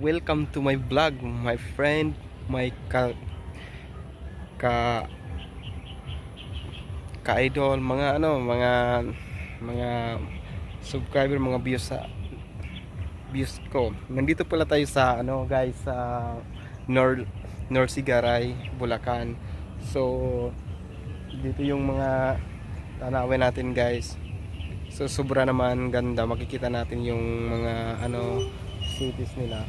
Welcome to my vlog, my friend, my ka ka-idol, mga subscriber, mga views ko. Nandito pala tayo sa guys, sa Norsigaray, Bulacan. So dito yung mga tanawin natin guys. So sobra naman ganda, makikita natin yung mga cities nila.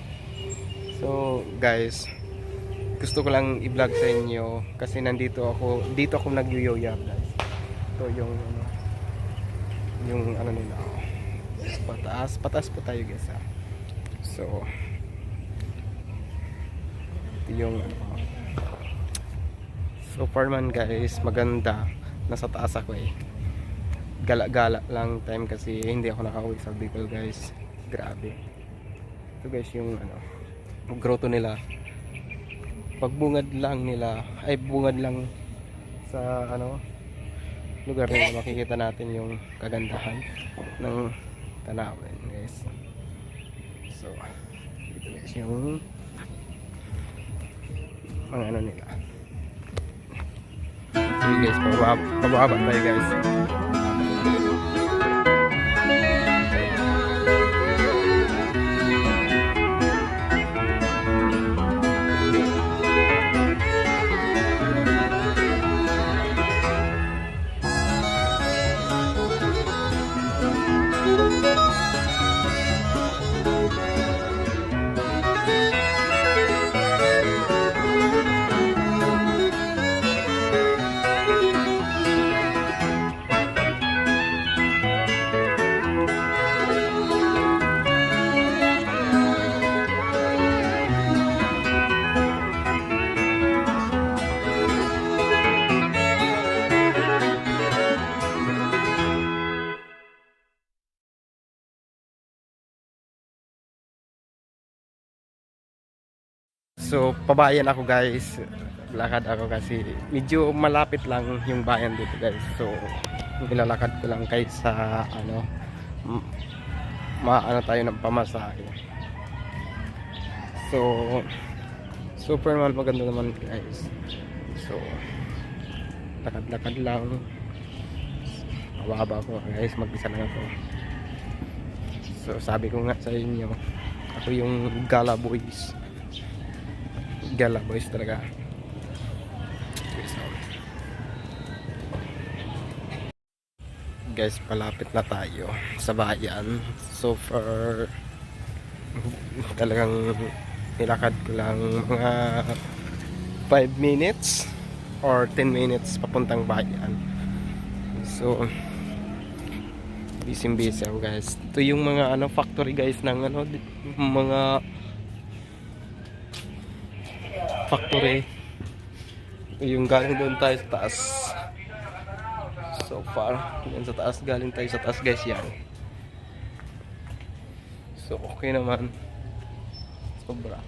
So guys, gusto ko lang i-vlog sa inyo kasi dito ako nag-yoyoyab guys. So yung nila, pataas po tayo guys ha. So ito yung so far man guys, maganda. Nasa taas ako gala-gala lang time kasi hindi ako nakauwi sa Bicol guys. Grabe. Ito guys yung grotto nila. Pagbungad lang sa lugar nila, makikita natin yung kagandahan ng tanawin guys. So ito guys yung mga nila. Okay guys, pababa tayo guys. So pabayan ako guys, lakad ako kasi medyo malapit lang yung bayan dito guys. So nilalakad ko lang kahit sa tayo ng pamasahe. So super maganda naman guys. So lakad-lakad lang, pababa ako guys, mag-isa lang ako. So sabi ko nga sa inyo, ako yung Gala Boys talaga. Guys, palapit na tayo sa bayan. So far talagang nilakad ko lang mga 5 minutes or 10 minutes papuntang bayan. So busy ako guys. Ito yung mga factory guys ng mga factory. Yung galing doon tayo sa taas. So far yan sa taas, galing tayo sa taas guys yan. So okay naman, sobra.